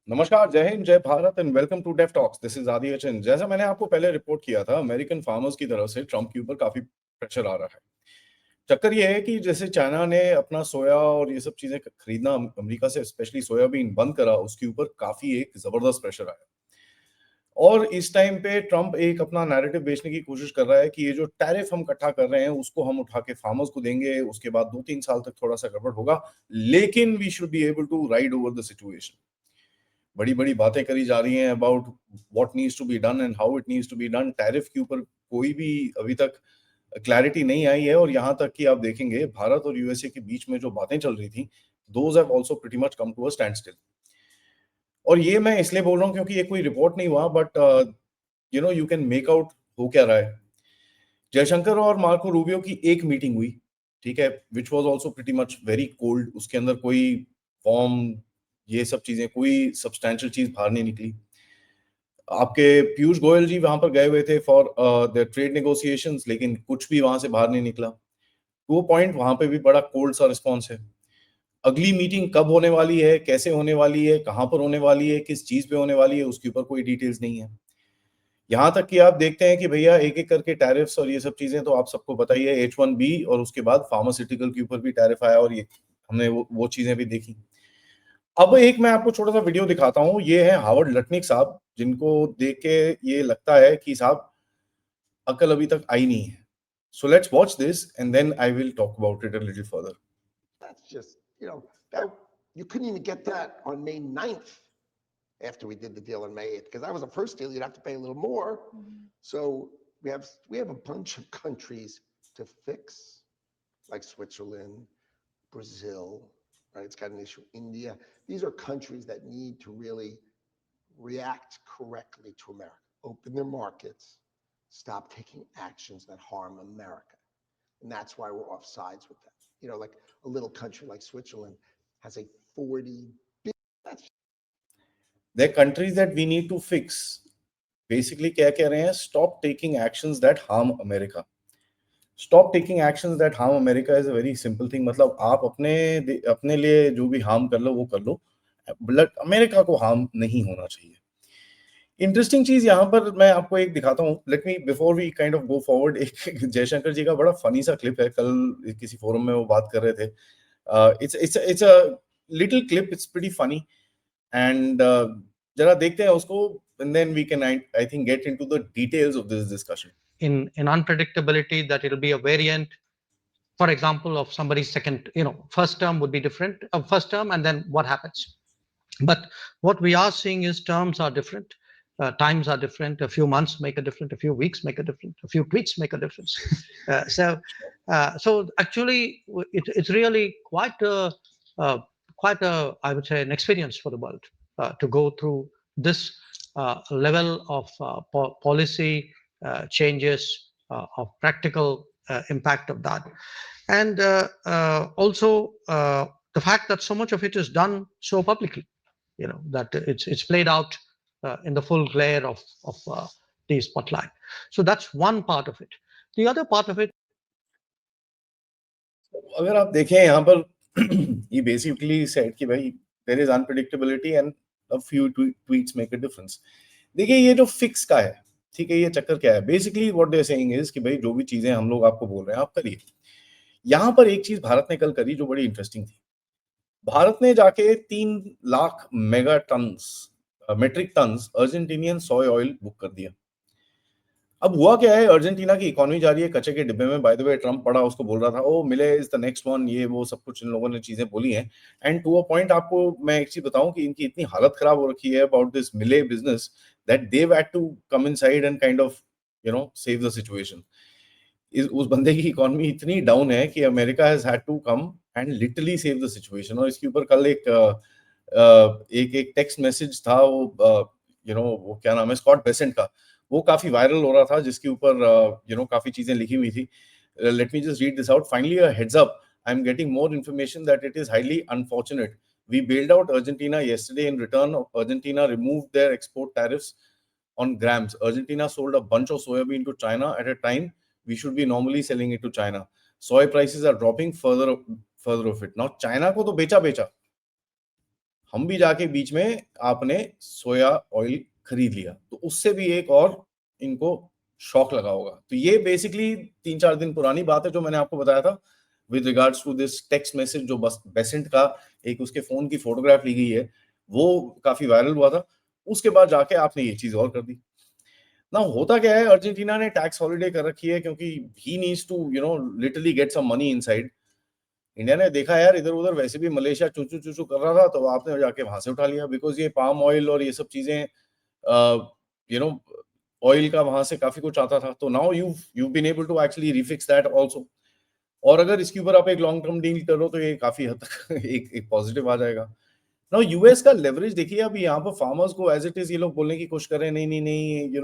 नमस्कार, जय हिंद, जय Bharat and welcome to Dave talks. This is Adi Achan. जैसा मैंने आपको पहले रिपोर्ट किया था, अमेरिकन फार्मर्स की तरफ से ट्रंप के ऊपर काफी प्रेशर आ रहा है। चक्कर ये है कि जैसे चाइना ने अपना सोया और ये सब चीजें खरीदना अमेरिका से, स्पेशली सोयाबीन बंद करा, उसके ऊपर काफी एक जबरदस्त प्रेशर आया। और इस टाइम पे ट्रंप एक अपना नैरेटिव बेचने की कोशिश कर रहा है कि ये जो टैरिफ हम इकट्ठा कर रहे हैं उसको हम उठा के फार्मर्स को देंगे, उसके बाद 2-3 साल तक थोड़ा सा गड़बड़ होगा, लेकिन we should be able to ride over the situation. बड़ी बड़ी बातें करी जा रही हैं about what needs to be done and how it needs to be done. Tariff के ऊपर कोई भी अभी तक क्लैरिटी नहीं आई है, और यहां तक कि आप देखेंगे भारत और यूएसए के बीच में जो बातें चल रही थी, those have also pretty much come to a standstill. और ये मैं इसलिए बोल रहा हूँ क्योंकि ये कोई रिपोर्ट नहीं हुआ, but you can make out हो क्या रहा है। जयशंकर और मार्को रूबियो की एक मीटिंग हुई, ठीक है, which was also pretty much very cold. उसके अंदर कोई फॉर्म, ये सब चीजें, कोई सब्सटैंशियल चीज बाहर नहीं निकली। आपके पीयूष गोयल जी वहां पर गए हुए थे फॉर द ट्रेड नेगोशिएशंस, लेकिन कुछ भी वहां से बाहर नहीं निकला। वो पॉइंट वहां पे भी बड़ा कोल्ड सा रिस्पॉन्स है। अगली मीटिंग कब होने वाली है, कैसे होने वाली है, कहां पर होने वाली है, किस चीज पे होने वाली है, उसके ऊपर कोई डिटेल्स नहीं है। यहाँ तक कि आप देखते हैं कि भैया एक एक करके टैरिफ्स और ये सब चीजें तो आप सबको पता ही है, H1B, और उसके बाद फार्मास्यूटिकल के ऊपर भी टैरिफ आया, और ये हमने वो चीजें भी देखी। अब एक मैं आपको छोटा सा वीडियो दिखाता हूँ। ये है हावर्ड लटनिक साहब, जिनको देख के ये लगता है कि साहब अकल अभी तक आई नहीं है। So let's watch this and then I will talk about it a little further. That's just, that you couldn't even get that on May 9th after we did the deal on May 8th, because that was the first deal. You'd have to pay a little more. So we have a bunch of countries to fix, like Switzerland, Brazil, right? It's got an issue. India. These are countries that need to really react correctly to America, open their markets, stop taking actions that harm America. And that's why we're off sides with them. Like a little country like Switzerland has a 40 billion. There are countries that we need to fix. Basically क्या कह रहे हैं? Stop taking actions that harm America. Stop taking actions that harm America is a very simple thing. मतलब आप अपने लिए जो भी हार्म कर लो वो कर लो, बट अमेरिका को हार्म नहीं होना चाहिए। इंटरेस्टिंग चीज यहाँ पर मैं आपको एक दिखाता हूँ। Let me before we kind of go forward, एक जयशंकर जी का बड़ा फनी सा क्लिप है। कल किसी फोरम में वो बात कर रहे थे। It's a little clip, it's pretty funny, and जरा देखते हैं उसको, and then we can I think get into the details of this discussion. In unpredictability, that it'll be a variant, for example, of somebody's second, first term would be different, first term, and then what happens. But what we are seeing is terms are different, times are different, a few months make a difference, a few weeks make a difference, a few tweets make a difference. So actually it's really uh, quite a, I would say, an experience for the world to go through this level of policy changes, of practical impact of that. And also the fact that so much of it is done so publicly, that it's played out in the full glare of the spotlight. So that's one part of it. The other part of it, अगर आप देखें यहाँ पर ये basically said कि भाई there is unpredictability and a few tweets make a difference. देखिए ये जो फिक्स का है, ठीक है, ये चक्कर क्या है? Basically what they are saying is कि भाई जो भी चीजें हम लोग आपको बोल रहे हैं आप करिए। यहाँ पर एक चीज भारत ने कल करी जो बड़ी इंटरेस्टिंग थी। भारत ने जाके 3 lakh mega tonnes, metric tonnes Argentinian soy oil book कर दिया। अब हुआ क्या है, अर्जेंटीना की इकोनॉमी जा रही है कच्चे के डिब्बे में। बाय द वे ट्रम्प पड़ा, उसको बोल रहा था ओ मिले इज द नेक्स्ट वन, ये वो सब कुछ इन लोगों ने चीजें बोली हैं। एंड टू अ पॉइंट आपको मैं एक चीज बताऊं कि इनकी इतनी हालत खराब हो रखी है about this Milei business that they had to come inside and kind of save the situation. उस बंदे की इकोनॉमी इतनी डाउन है कि America has had to come and literally save the situation. और इसके ऊपर कल एक टेक्स्ट मैसेज था, वो क्या नाम है, स्कॉट बेसेंट का, वो काफी वायरल हो रहा था, जिसके ऊपर काफी चीजें लिखी हुई थी। Let me just read this out. Finally a heads up, I am getting more information that it is highly unfortunate we bailed out Argentina yesterday. In return, Argentina removed their export tariffs on grams. Argentina sold a bunch of soybean to China at a time we should be normally selling it to China. Soy prices are dropping further of it. Now China को तो बेचा हम भी जाके बीच में आपने सोया oil खरीद लिया, तो उससे भी एक और इनको शॉक लगा होगा। तो ये बेसिकली 3-4 दिन पुरानी बात है जो मैंने आपको बताया था with regards to this text message जो बस बेसेंट का एक उसके फोन की फोटोग्राफ ली गई है, वो काफी वायरल हुआ था। उसके बाद जाके आपने ये चीज और कर दी। ना होता क्या है, अर्जेंटीना ने टैक्स हॉलिडे कर रखी है क्योंकि he needs to literally get some money inside. India ने देखा यार इधर उधर वैसे भी मलेशिया चूचू चूचू कर रहा था, तो आपने जाके वहां से उठा लिया, बिकॉज ये पाम ऑयल और ये सब चीजें यू नो ऑयल का वहां से काफी कुछ आता था। तो now you been able to actually refix that also. और अगर इसके ऊपर आप एक लॉन्ग टर्म डील करो तो ये काफी हद तक एक पॉजिटिव आ जाएगा। नाउ यूएस का लेवरेज देखिए, अभी यहाँ पर फार्मर्स को एज इट इज ये लोग बोलने की कोशिश कर रहे हैं, नहीं नहीं नहीं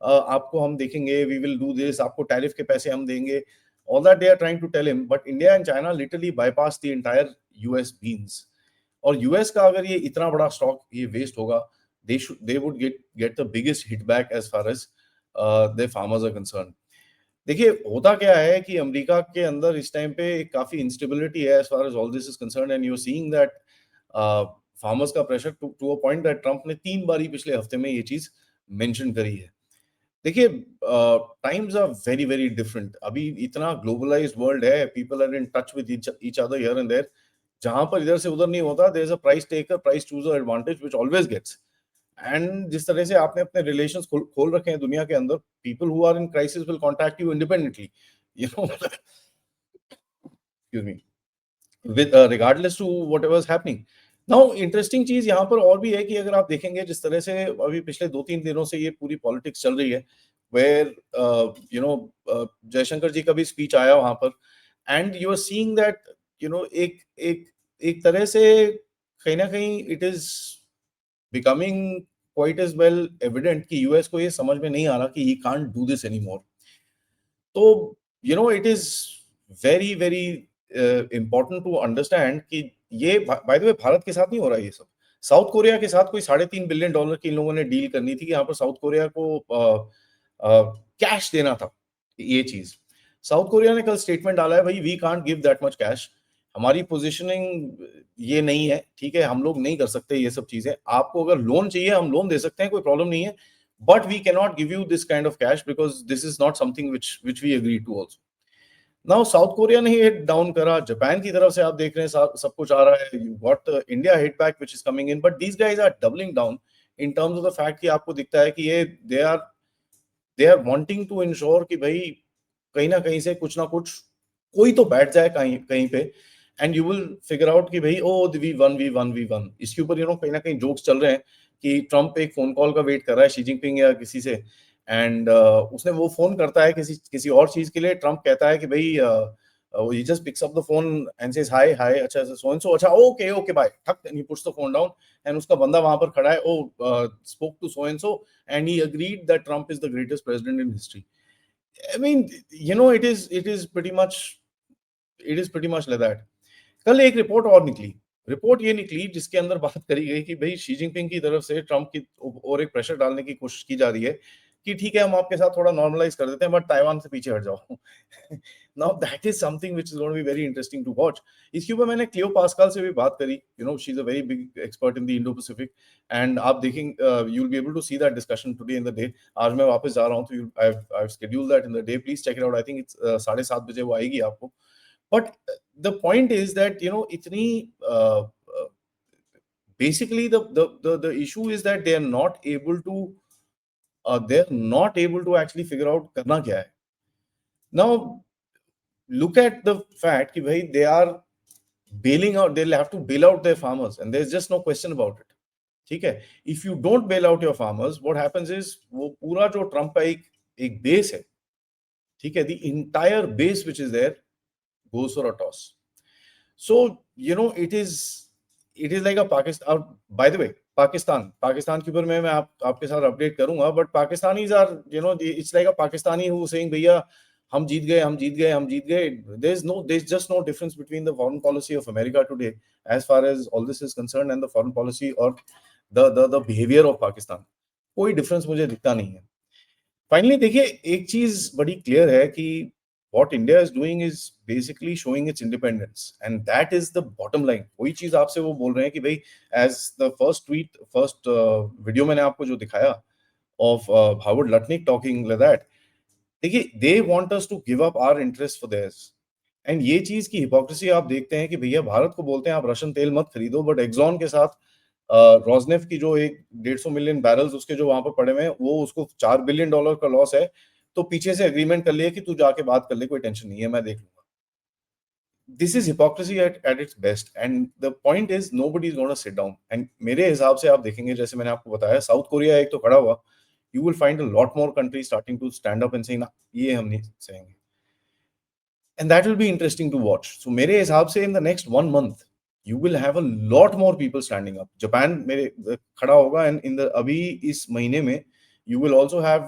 आपको हम देखेंगे, वी विल डू दिस, आपको टैरिफ के पैसे हम देंगे, all that they are trying to tell him, but India and China literally bypass the entire US beans. और यूएस का अगर ये इतना बड़ा स्टॉक ये वेस्ट होगा, they would get the biggest hit back as far as their farmers are concerned. देखिए होता क्या है कि अमेरिका के अंदर इस टाइम पे काफी इंस्टेबिलिटी है as far as all this is concerned, and you're seeing that farmers का pressure to a point that Trump ने 3 बारी पिछले हफ्ते में ये चीज मेंशन करी है। देखिए times are very very different. अभी इतना ग्लोबलाइज्ड वर्ल्ड है, people are in touch with each other here and there. जहां पर इधर से उधर नहीं होता, there is a price taker price chooser advantage which always gets. And जिस तरह से आपने अपने रिलेशंस खोल रखे हैं दुनिया के अंदर, people who are in crisis will contact you independently, you know, excuse me, with regardless to whatever is happening. Now interesting चीज यहाँ पर और भी है कि अगर आप देखेंगे जिस तरह से अभी पिछले 2-3 दिनों से ये पूरी पॉलिटिक्स चल रही है, where जयशंकर जी का भी स्पीच आया वहां पर, and you are seeing that एक एक एक तरह से कहीं ना कहीं it is becoming quite as well evident कि यूएस को ये समझ में नहीं आ रहा कि he can't do this anymore. तो it is very very important to understand कि ये बाय द वे भारत के साथ नहीं हो रहा है ये सब। साउथ कोरिया के साथ कोई $3.5 बिलियन की इन लोगों ने डील करनी थी कि यहाँ पर साउथ कोरिया को कैश देना था। ये चीज साउथ कोरिया ने कल स्टेटमेंट डाला है, भाई we can't give that much cash, हमारी पोजीशनिंग ये नहीं है, ठीक है, हम लोग नहीं कर सकते ये सब चीजें। आपको अगर लोन चाहिए हम लोन दे सकते हैं, कोई प्रॉब्लम नहीं है, but we cannot give you this kind of cash because this is not something which we agreed to also. Now south Korea ने ही हिट डाउन करा, जापान की तरफ से आप देख रहे हैं सब कुछ आ रहा है, you got India hit back which is coming in, but these guys are doubling down in terms of the fact कि आपको दिखता है कि ये they are wanting to ensure कि भाई कहीं ना कहीं से कुछ ना कुछ कोई तो बैठ जाए कहीं कहीं पे, and you will figure out कि भाई ओ वी वन। इसके ऊपर कहीं ना कहीं जोक्स चल रहे हैं कि ट्रम्प एक फोन कॉल का वेट कर रहा है शी जिनपिंग या किसी से, एंड उसने वो फोन करता है किसी और चीज के लिए, ट्रम्प कहता है कि भाई he just picks up the phone and says hi अच्छा so and so, अच्छा ओके ओके बाय, ठक, and he puts the phone down, and उसका बंदा वहां पर खड़ा है, spoke to so and so and he agreed that Trump is the greatest president in history. I mean, it is pretty much like that. कल एक report और निकली, रिपोर्ट ये निकली जिसके अंदर बात करी गई कि भाई शी जिनपिंग की तरफ से ट्रम्प की और एक प्रेशर डालने की कोशिश की जा रही है कि ठीक है हम आपके साथ थोड़ा नॉर्मलाइज कर देते हैं, बट ताइवान से पीछे हट जाओ। Now that is something which is going to be very interesting to watch. इसके ऊपर मैंने क्लियो पास्कल से भी बात करी, she is a very big expert in the Indo Pacific, and आप देखेंगे you will be able to see that discussion today in the day. आज मैं वापस जा रहा हूं तो I have scheduled that in the day, please check it out. I think it's 7:30 बजे वो आएगी आपको। But the point is that itni basically the issue is that they are not able to actually figure out karna kya hai. Now look at the fact ki bhai they are bailing out, they'll have to bail out their farmers, and there's just no question about it. ठीक है, if you don't bail out your farmers, what happens is वो पूरा जो Trump का एक base है, ठीक है, the entire base which is there goes for a toss. So it is like a Pakistan. By the way, Pakistan के ऊपर मैं आपके साथ अपडेट करूंगा, but Pakistanis are it's like a Pakistani who saying भैया हम जीत गए। There's just no difference between the foreign policy of America today as far as all this is concerned and the foreign policy or the behavior of Pakistan. कोई difference मुझे दिखता नहीं है। Finally देखिए एक चीज बड़ी क्लियर है कि what India is doing is basically showing its independence, and that is the bottom line. वही चीज आपसे वो बोल रहे हैं कि भाई, as the first video मैंने आपको जो दिखाया of Howard Lutnick talking like that, देखिए, they want us to give up our interest for theirs, and ये चीज की हिपोक्रेसी आप देखते हैं कि भैया भारत को बोलते हैं आप रशियन तेल मत खरीदो, बट एक्सॉन के साथ रोजनेफ्ट की जो एक 150 मिलियन बैरल्स उसके जो वहां पर पड़े हुए हैं, वो उसको $4 बिलियन का लॉस है, तो पीछे से एग्रीमेंट कर लिया कि तू जाके बात कर ले, कोई टेंशन नहीं है, मैं देख लूंगा. This is hypocrisy at its best, and the point is nobody is going to sit down. And मेरे हिसाब से आप देखेंगे, जैसे मैंने आपको बताया, साउथ कोरिया एक तो खड़ा हुआ, you will find a lot more countries starting to stand up and say ना, ये हम नहीं सहेंगे, and that will be interesting to watch. So मेरे हिसाब से in the next 1 month you will have a lot more people standing up. Japan मेरे खड़ा होगा, and in the अभी इस महीने में you will also have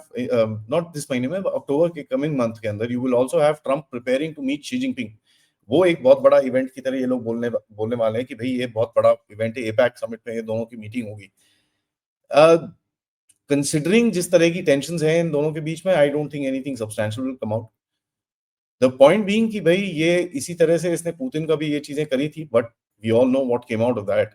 not this महीने में, अक्टूबर के coming month के अंदर you will also have Trump preparing to meet Xi Jinping. वो एक बहुत बड़ा इवेंट की तरह ये लोग बोलने वाले हैं कि भाई ये बहुत बड़ा इवेंट है, एपैक समिट में ये दोनों की मीटिंग होगी. कंसिडरिंग जिस तरह की टेंशंस हैं इन दोनों के बीच में, I don't think anything substantial will come out. The point being कि भाई ये इसी तरह से इसने पुतिन का भी ये चीजें करी थी, but we all know what came out of that.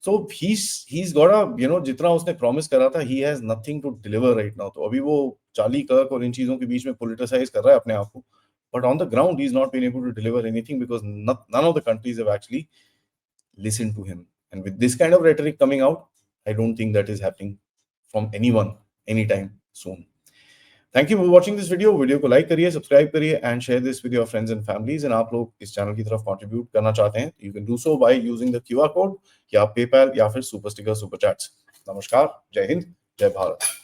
So he's got a, जितना उसने प्रॉमिस करा था, he has nothing to deliver right now. तो अभी वो चार्ली कर्क और इन चीजों के बीच में पॉलिटिसाइज कर रहा है अपने आप को, but on the ground he's not been able to deliver anything because none of the countries have actually listened to him. And with this kind of rhetoric coming out, I don't think that is happening from anyone anytime soon. Thank you for watching this video. Video को like करिए, subscribe करिए, and share this with your friends and families. And आप लोग इस channel की तरफ contribute करना चाहते हैं, you can do so by using the QR code, या पेपैल, या फिर सुपर स्टिकर, सुपर चैट्स. नमस्कार, जय हिंद, जय भारत.